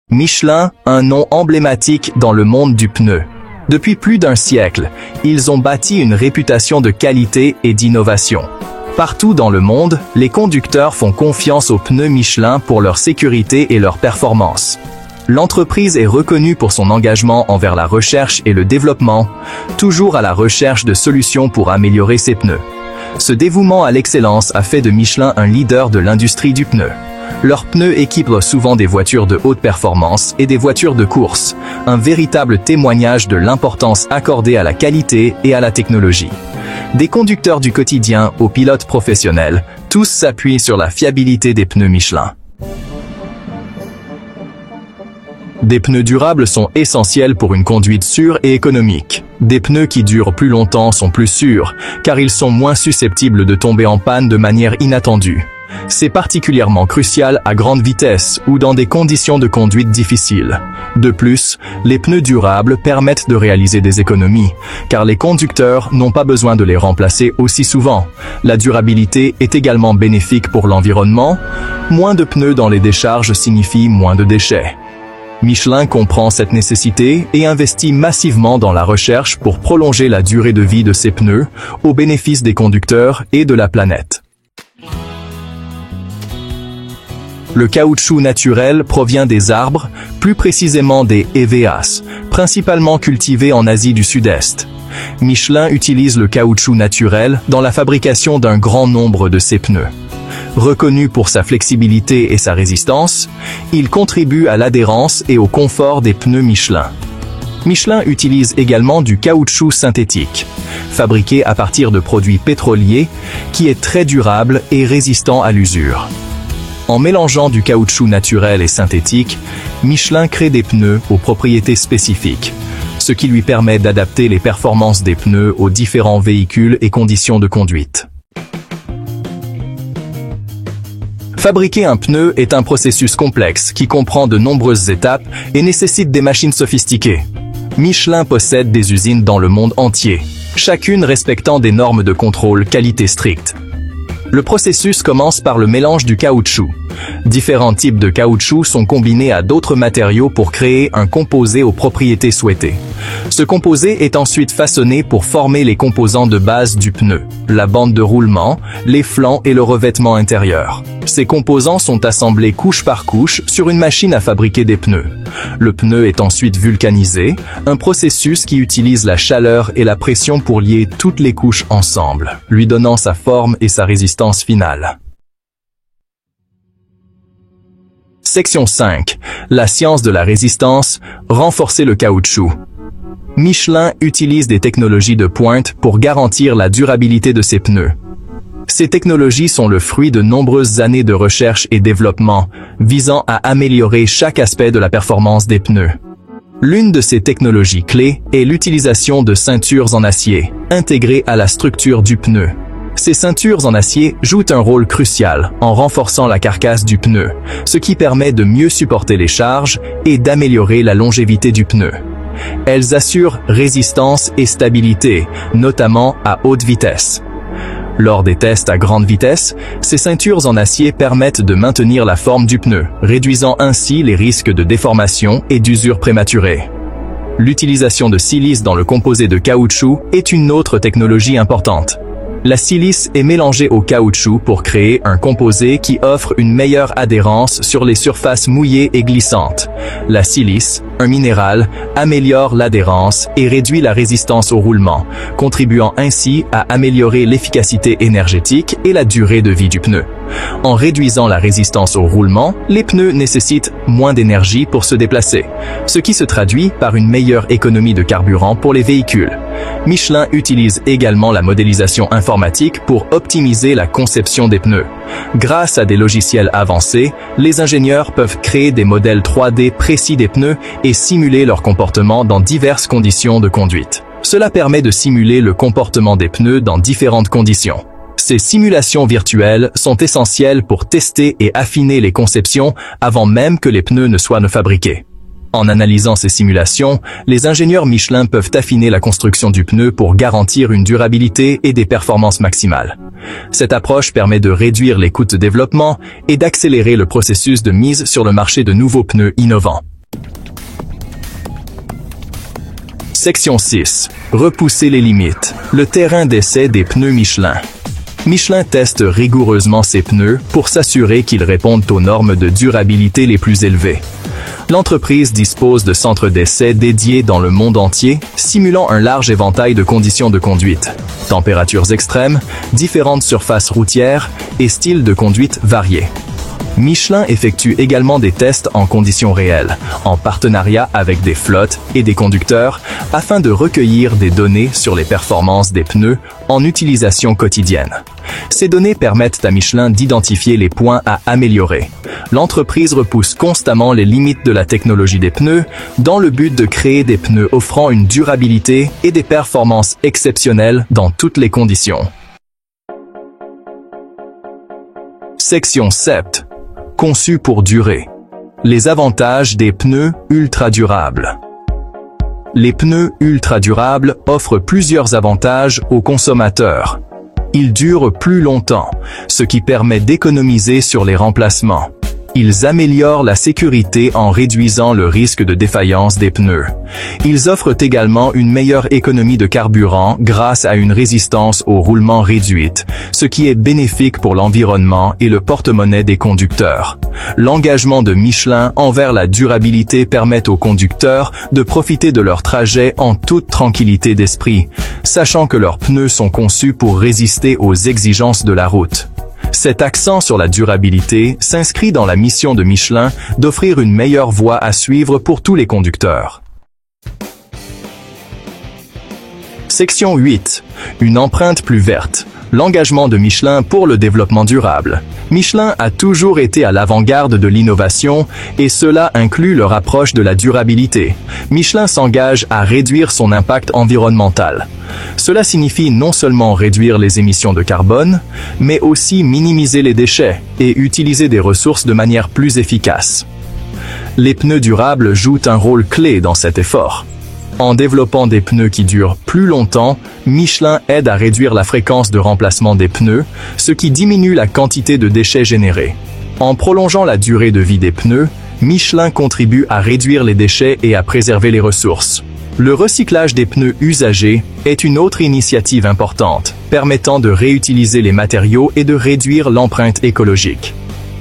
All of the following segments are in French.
Michelin, un nom emblématique dans le monde du pneu. Depuis plus d'un siècle, ils ont bâti une réputation de qualité et d'innovation. Partout dans le monde, les conducteurs font confiance aux pneus Michelin pour leur sécurité et leur performance. L'entreprise est reconnue pour son engagement envers la recherche et le développement, toujours à la recherche de solutions pour améliorer ses pneus. Ce dévouement à l'excellence a fait de Michelin un leader de l'industrie du pneu. Leurs pneus équipent souvent des voitures de haute performance et des voitures de course, un véritable témoignage de l'importance accordée à la qualité et à la technologie. Des conducteurs du quotidien aux pilotes professionnels, tous s'appuient sur la fiabilité des pneus Michelin. Des pneus durables sont essentiels pour une conduite sûre et économique. Des pneus qui durent plus longtemps sont plus sûrs, car ils sont moins susceptibles de tomber en panne de manière inattendue. C'est particulièrement crucial à grande vitesse ou dans des conditions de conduite difficiles. De plus, les pneus durables permettent de réaliser des économies, car les conducteurs n'ont pas besoin de les remplacer aussi souvent. La durabilité est également bénéfique pour l'environnement. Moins de pneus dans les décharges signifie moins de déchets. Michelin comprend cette nécessité et investit massivement dans la recherche pour prolonger la durée de vie de ses pneus, au bénéfice des conducteurs et de la planète. Le caoutchouc naturel provient des arbres, plus précisément des hévéas, principalement cultivés en Asie du Sud-Est. Michelin utilise le caoutchouc naturel dans la fabrication d'un grand nombre de ses pneus. Reconnu pour sa flexibilité et sa résistance, il contribue à l'adhérence et au confort des pneus Michelin. Michelin utilise également du caoutchouc synthétique, fabriqué à partir de produits pétroliers, qui est très durable et résistant à l'usure. En mélangeant du caoutchouc naturel et synthétique, Michelin crée des pneus aux propriétés spécifiques, ce qui lui permet d'adapter les performances des pneus aux différents véhicules et conditions de conduite. Fabriquer un pneu est un processus complexe qui comprend de nombreuses étapes et nécessite des machines sophistiquées. Michelin possède des usines dans le monde entier, chacune respectant des normes de contrôle qualité strictes. Le processus commence par le mélange du caoutchouc. Différents types de caoutchouc sont combinés à d'autres matériaux pour créer un composé aux propriétés souhaitées. Ce composé est ensuite façonné pour former les composants de base du pneu, la bande de roulement, les flancs et le revêtement intérieur. Ces composants sont assemblés couche par couche sur une machine à fabriquer des pneus. Le pneu est ensuite vulcanisé, un processus qui utilise la chaleur et la pression pour lier toutes les couches ensemble, lui donnant sa forme et sa résistance finale. Section 5. La science de la résistance, renforcer le caoutchouc. Michelin utilise des technologies de pointe pour garantir la durabilité de ses pneus. Ces technologies sont le fruit de nombreuses années de recherche et développement, visant à améliorer chaque aspect de la performance des pneus. L'une de ces technologies clés est l'utilisation de ceintures en acier, intégrées à la structure du pneu. Ces ceintures en acier jouent un rôle crucial en renforçant la carcasse du pneu, ce qui permet de mieux supporter les charges et d'améliorer la longévité du pneu. Elles assurent résistance et stabilité, notamment à haute vitesse. Lors des tests à grande vitesse, ces ceintures en acier permettent de maintenir la forme du pneu, réduisant ainsi les risques de déformation et d'usure prématurée. L'utilisation de silice dans le composé de caoutchouc est une autre technologie importante. La silice est mélangée au caoutchouc pour créer un composé qui offre une meilleure adhérence sur les surfaces mouillées et glissantes. La silice, un minéral, améliore l'adhérence et réduit la résistance au roulement, contribuant ainsi à améliorer l'efficacité énergétique et la durée de vie du pneu. En réduisant la résistance au roulement, les pneus nécessitent moins d'énergie pour se déplacer, ce qui se traduit par une meilleure économie de carburant pour les véhicules. Michelin utilise également la modélisation informatique pour optimiser la conception des pneus. Grâce à des logiciels avancés, les ingénieurs peuvent créer des modèles 3D précis des pneus et simuler leur comportement dans diverses conditions de conduite. Cela permet de simuler le comportement des pneus dans différentes conditions. Ces simulations virtuelles sont essentielles pour tester et affiner les conceptions avant même que les pneus ne soient fabriqués. En analysant ces simulations, les ingénieurs Michelin peuvent affiner la construction du pneu pour garantir une durabilité et des performances maximales. Cette approche permet de réduire les coûts de développement et d'accélérer le processus de mise sur le marché de nouveaux pneus innovants. Section 6. Repousser les limites. Le terrain d'essai des pneus Michelin. Michelin teste rigoureusement ses pneus pour s'assurer qu'ils répondent aux normes de durabilité les plus élevées. L'entreprise dispose de centres d'essai dédiés dans le monde entier, simulant un large éventail de conditions de conduite, températures extrêmes, différentes surfaces routières et styles de conduite variés. Michelin effectue également des tests en conditions réelles, en partenariat avec des flottes et des conducteurs, afin de recueillir des données sur les performances des pneus en utilisation quotidienne. Ces données permettent à Michelin d'identifier les points à améliorer. L'entreprise repousse constamment les limites de la technologie des pneus dans le but de créer des pneus offrant une durabilité et des performances exceptionnelles dans toutes les conditions. Section 7. Conçu pour durer. Les avantages des pneus ultra durables. Les pneus ultra durables offrent plusieurs avantages aux consommateurs. Ils durent plus longtemps, ce qui permet d'économiser sur les remplacements. Ils améliorent la sécurité en réduisant le risque de défaillance des pneus. Ils offrent également une meilleure économie de carburant grâce à une résistance au roulement réduite, ce qui est bénéfique pour l'environnement et le porte-monnaie des conducteurs. L'engagement de Michelin envers la durabilité permet aux conducteurs de profiter de leur trajet en toute tranquillité d'esprit, sachant que leurs pneus sont conçus pour résister aux exigences de la route. Cet accent sur la durabilité s'inscrit dans la mission de Michelin d'offrir une meilleure voie à suivre pour tous les conducteurs. Section 8. Une empreinte plus verte. L'engagement de Michelin pour le développement durable. Michelin a toujours été à l'avant-garde de l'innovation et cela inclut leur approche de la durabilité. Michelin s'engage à réduire son impact environnemental. Cela signifie non seulement réduire les émissions de carbone, mais aussi minimiser les déchets et utiliser des ressources de manière plus efficace. Les pneus durables jouent un rôle clé dans cet effort. En développant des pneus qui durent plus longtemps, Michelin aide à réduire la fréquence de remplacement des pneus, ce qui diminue la quantité de déchets générés. En prolongeant la durée de vie des pneus, Michelin contribue à réduire les déchets et à préserver les ressources. Le recyclage des pneus usagés est une autre initiative importante, permettant de réutiliser les matériaux et de réduire l'empreinte écologique.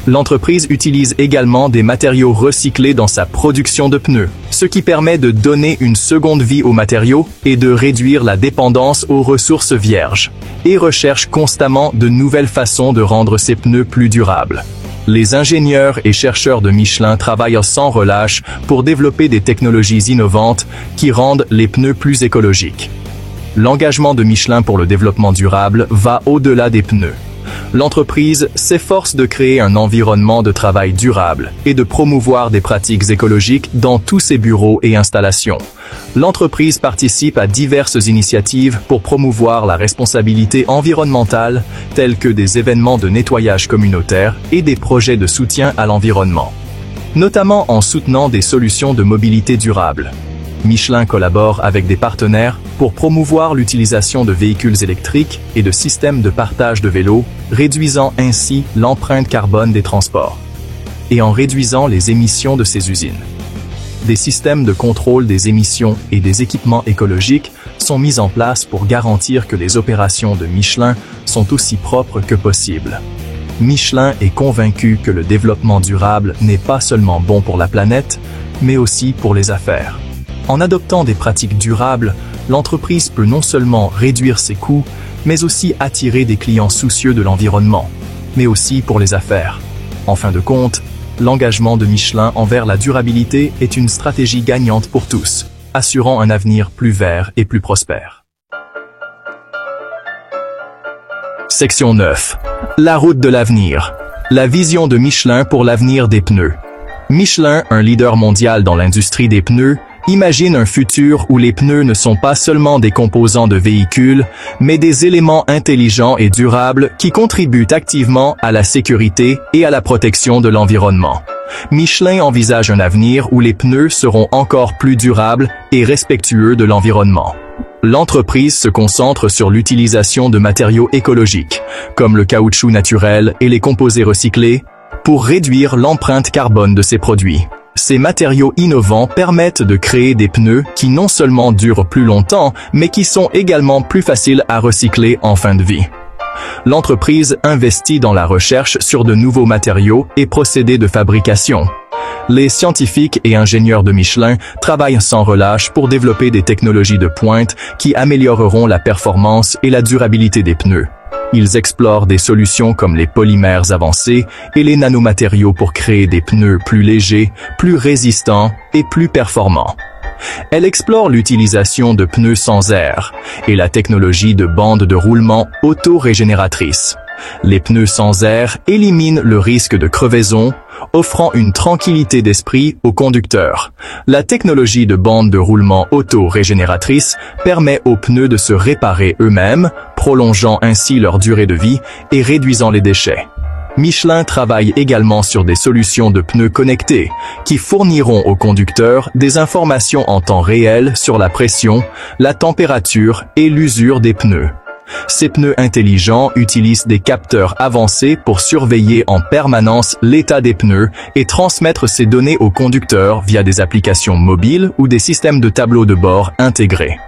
L'entreprise utilise également des matériaux recyclés dans sa production de pneus, ce qui permet de donner une seconde vie aux matériaux et de réduire la dépendance aux ressources vierges, et recherche constamment de nouvelles façons de rendre ces pneus plus durables. Les ingénieurs et chercheurs de Michelin travaillent sans relâche pour développer des technologies innovantes qui rendent les pneus plus écologiques. L'engagement de Michelin pour le développement durable va au-delà des pneus. L'entreprise s'efforce de créer un environnement de travail durable et de promouvoir des pratiques écologiques dans tous ses bureaux et installations. L'entreprise participe à diverses initiatives pour promouvoir la responsabilité environnementale, telles que des événements de nettoyage communautaire et des projets de soutien à l'environnement, notamment en soutenant des solutions de mobilité durable. Michelin collabore avec des partenaires pour promouvoir l'utilisation de véhicules électriques et de systèmes de partage de vélos, réduisant ainsi l'empreinte carbone des transports, et en réduisant les émissions de ses usines. Des systèmes de contrôle des émissions et des équipements écologiques sont mis en place pour garantir que les opérations de Michelin sont aussi propres que possible. Michelin est convaincu que le développement durable n'est pas seulement bon pour la planète, mais aussi pour les affaires. En adoptant des pratiques durables, l'entreprise peut non seulement réduire ses coûts, mais aussi attirer des clients soucieux de l'environnement, mais aussi pour les affaires. En fin de compte, l'engagement de Michelin envers la durabilité est une stratégie gagnante pour tous, assurant un avenir plus vert et plus prospère. Section 9. La route de l'avenir. La vision de Michelin pour l'avenir des pneus. Michelin, un leader mondial dans l'industrie des pneus, imagine un futur où les pneus ne sont pas seulement des composants de véhicules, mais des éléments intelligents et durables qui contribuent activement à la sécurité et à la protection de l'environnement. Michelin envisage un avenir où les pneus seront encore plus durables et respectueux de l'environnement. L'entreprise se concentre sur l'utilisation de matériaux écologiques, comme le caoutchouc naturel et les composés recyclés, pour réduire l'empreinte carbone de ses produits. Ces matériaux innovants permettent de créer des pneus qui non seulement durent plus longtemps, mais qui sont également plus faciles à recycler en fin de vie. L'entreprise investit dans la recherche sur de nouveaux matériaux et procédés de fabrication. Les scientifiques et ingénieurs de Michelin travaillent sans relâche pour développer des technologies de pointe qui amélioreront la performance et la durabilité des pneus. Ils explorent des solutions comme les polymères avancés et les nanomatériaux pour créer des pneus plus légers, plus résistants et plus performants. Elle explore l'utilisation de pneus sans air et la technologie de bandes de roulement auto-régénératrices. Les pneus sans air éliminent le risque de crevaison, offrant une tranquillité d'esprit aux conducteurs. La technologie de bandes de roulement auto-régénératrices permet aux pneus de se réparer eux-mêmes, prolongeant ainsi leur durée de vie et réduisant les déchets. Michelin travaille également sur des solutions de pneus connectés qui fourniront aux conducteurs des informations en temps réel sur la pression, la température et l'usure des pneus. Ces pneus intelligents utilisent des capteurs avancés pour surveiller en permanence l'état des pneus et transmettre ces données aux conducteurs via des applications mobiles ou des systèmes de tableaux de bord intégrés.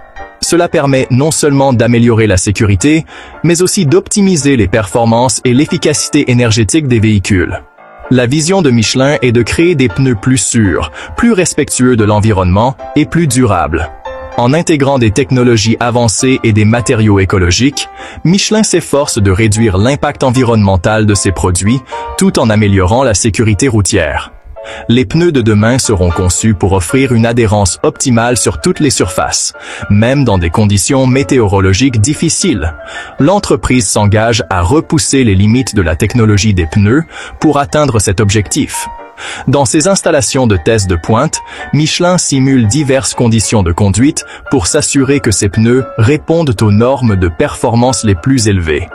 Cela permet non seulement d'améliorer la sécurité, mais aussi d'optimiser les performances et l'efficacité énergétique des véhicules. La vision de Michelin est de créer des pneus plus sûrs, plus respectueux de l'environnement et plus durables. En intégrant des technologies avancées et des matériaux écologiques, Michelin s'efforce de réduire l'impact environnemental de ses produits tout en améliorant la sécurité routière. Les pneus de demain seront conçus pour offrir une adhérence optimale sur toutes les surfaces, même dans des conditions météorologiques difficiles. L'entreprise s'engage à repousser les limites de la technologie des pneus pour atteindre cet objectif. Dans ses installations de tests de pointe, Michelin simule diverses conditions de conduite pour s'assurer que ces pneus répondent aux normes de performance les plus élevées.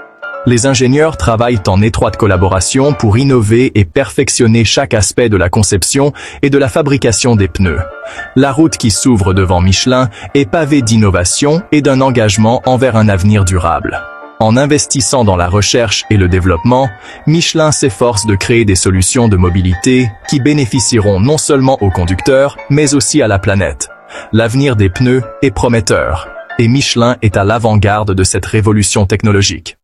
Les ingénieurs travaillent en étroite collaboration pour innover et perfectionner chaque aspect de la conception et de la fabrication des pneus. La route qui s'ouvre devant Michelin est pavée d'innovation et d'un engagement envers un avenir durable. En investissant dans la recherche et le développement, Michelin s'efforce de créer des solutions de mobilité qui bénéficieront non seulement aux conducteurs, mais aussi à la planète. L'avenir des pneus est prometteur, et Michelin est à l'avant-garde de cette révolution technologique.